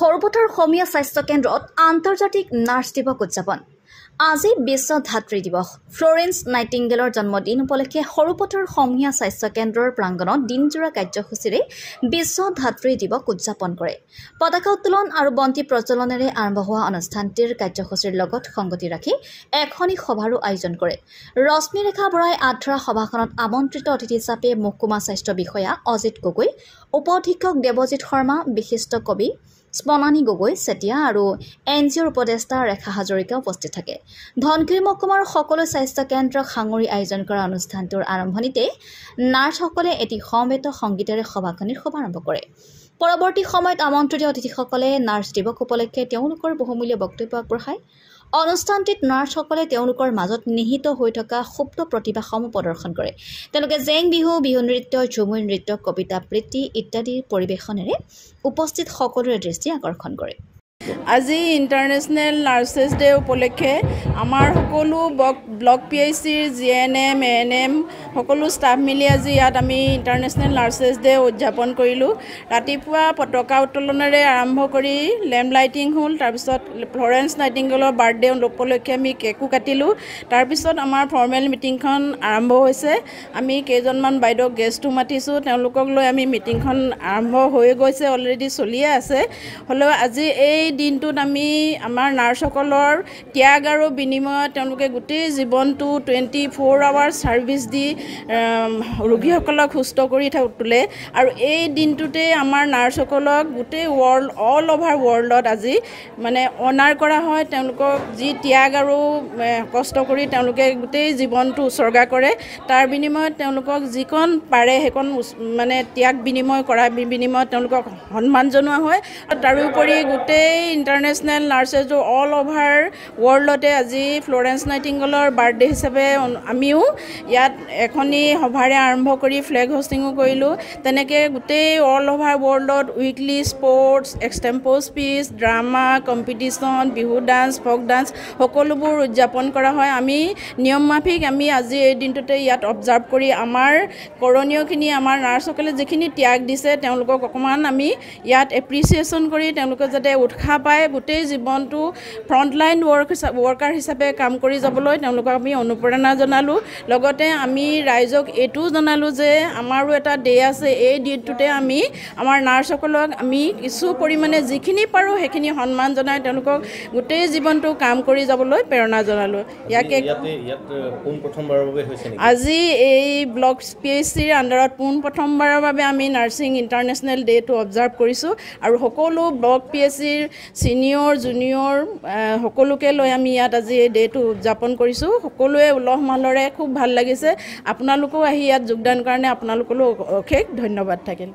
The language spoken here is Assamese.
সৰুপথাৰ সমীয়া স্বাস্থ্য কেন্দ্ৰত আন্তৰ্জাতিক নাৰ্ছ দিৱস উদযাপন আজি বিশ্ব ধাত্ৰী দিৱস ফ্লোৰেন্স নাইটিংগেলৰ জন্মদিন উপলক্ষে সৰুপথাৰ সমীয়া স্বাস্থ্য কেন্দ্ৰৰ প্ৰাংগণত দিনজোৰা কাৰ্যসূচীৰে বিশ্ব ধাত্ৰী দিৱস উদযাপন কৰে পতাকা উত্তোলন আৰু বন্তি প্ৰজ্বলনেৰে আৰম্ভ হোৱা অনুষ্ঠানটিৰ কাৰ্যসূচীৰ লগত সংগতি ৰাখি এখনি সভাৰো আয়োজন কৰে ৰশ্মিৰেখা বৰাই আধৰা সভাখনত আমন্ত্ৰিত অতিথি হিচাপে মহকুমা স্বাস্থ্য বিষয়া অজিত গগৈ উপ অধীক্ষক দেৱজিৎ শৰ্মা বিশিষ্ট কবি স্পনানী গগৈ চেতিয়া আৰু এনজিঅ'ৰ উপদেষ্টা ৰেখা হাজৰিকা উপস্থিত থাকে ধনকিৰি মহকুমাৰ সকলো স্বাস্থ্য কেন্দ্ৰক সাঙুৰি আয়োজন কৰা অনুষ্ঠানটোৰ আৰম্ভণিতে নাৰ্ছসকলে এটি সমবেত সংগীতেৰে সভাখনিৰ শুভাৰম্ভ কৰে পৰৱৰ্তী সময়ত আমন্ত্ৰিত অতিথিসকলে নাৰ্ছ দিৱস উপলক্ষে তেওঁলোকৰ বহুমূল্য বক্তব্য আগবঢ়ায় অনুষ্ঠানটিত নাৰ্ছসকলে তেওঁলোকৰ মাজত নিহিত হৈ থকা সুপ্ত প্ৰতিভাসমূহ প্ৰদৰ্শন কৰে তেওঁলোকে জেং বিহু বিহু নৃত্য ঝুমুৰ নৃত্য কবিতা আবৃত্তি ইত্যাদি পৰিৱেশনেৰে উপস্থিত সকলোৰে দৃষ্টি আকৰ্ষণ কৰে আজি ইণ্টাৰনেশ্যনেল নাৰ্ছেছ ডে উপলক্ষে আমাৰ সকলো ব্লক PICৰ GNM ANM সকলো ষ্টাফ মিলি আজি ইয়াত আমি ইণ্টাৰনেশ্যনেল নাৰ্ছেছ ডে উদযাপন কৰিলোঁ ৰাতিপুৱা পতাকা উত্তোলনেৰে আৰম্ভ কৰি লেম্প লাইটিং হ'ল তাৰপিছত ফ্লোৰেন্স নাইটিংগেলৰ বাৰ্থডে উপলক্ষে আমি কেকো কাটিলোঁ তাৰপিছত আমাৰ ফৰ্মেল মিটিংখন আৰম্ভ হৈছে আমি কেইজনমান বাইদেউ গেষ্টো মাতিছোঁ তেওঁলোকক লৈ আমি মিটিংখন আৰম্ভ হৈ গৈছে অলৰেডি চলিয়ে আছে হ'লেও আজি এই দিনটোত আমি আমাৰ নাৰ্ছসকলৰ ত্যাগ আৰু বিনিময়ত তেওঁলোকে গোটেই জীৱনটো 24 আৱাৰ্ছ ছাৰ্ভিচ দি ৰোগীসকলক সুস্থ কৰি তোলে আৰু এই দিনটোতে আমাৰ নাৰ্ছসকলক গোটেই অল অভাৰ ৱৰ্ল্ডত আজি মানে অনাৰ কৰা হয় তেওঁলোকক যি ত্যাগ আৰু কষ্ট কৰি তেওঁলোকে গোটেই জীৱনটো উৎসৰ্গা কৰে তাৰ বিনিময়ত তেওঁলোকক যিকণ পাৰে সেইকণ মানে ত্যাগ বিনিময় কৰা বিনিময়ত তেওঁলোকক সন্মান জনোৱা হয় আৰু তাৰোপৰি গোটেই ইণ্টাৰনেশ্যনেল নাৰ্ছেছৰ অল অভাৰ ৱৰ্ল্ডতে আজি ফ্লোৰেন্স নাইটিংগেলৰ বাৰ্থডে হিচাপে আমিও ইয়াত এখনি সভাৰে আৰম্ভ কৰি ফ্লেগ হোষ্টিঙো কৰিলোঁ তেনেকৈ গোটেই অল অভাৰ ৱৰ্ল্ডত weekly sports extempore speech drama competition Bihu dance folk dance সকলোবোৰ উদযাপন কৰা হয় আমি নিয়ম মাফিক আমি আজি এই দিনটোতে ইয়াত অবজাৰ্ভ কৰি আমাৰ কৰণীয়খিনি আমাৰ নাৰ্ছসকলে যিখিনি ত্যাগ দিছে তেওঁলোকক অকণমান আমি ইয়াত এপ্ৰিচিয়েশ্যন কৰি তেওঁলোকে যাতে উৎসাহ পায় গোটেই জীৱনটো ফ্ৰণ্টলাইন ৱৰ্কাৰ হিচাপে কাম কৰি যাবলৈ তেওঁলোকক আমি অনুপ্ৰেৰণা জনালোঁ লগতে আমি ৰাইজক এইটোও জনালোঁ যে আমাৰো এটা ডে আছে এই দিনটোতে আমি আমাৰ নাৰ্ছসকলক আমি কিছু পৰিমাণে যিখিনি পাৰোঁ সেইখিনি সন্মান জনাই তেওঁলোকক গোটেই জীৱনটো কাম কৰি যাবলৈ প্ৰেৰণা জনালোঁ ইয়াকে আজি এই ব্লক PICৰ আণ্ডাৰত পোনপ্ৰথমবাৰৰ বাবে আমি নাৰ্ছিং ইণ্টাৰনেশ্যনেল ডে'টো অবজাৰ্ভ কৰিছোঁ আৰু সকলো ব্লক PICৰ ছিনিয়ৰ জুনিয়ৰ সকলোকে লৈ আমি ইয়াত আজি এই ডে'টো উদযাপন কৰিছোঁ সকলোৱে উলহ মালহেৰে খুব ভাল লাগিছে আপোনালোকেও আহি ইয়াত যোগদান কাৰণে আপোনালোকলৈ অশেষ ধন্যবাদ থাকিল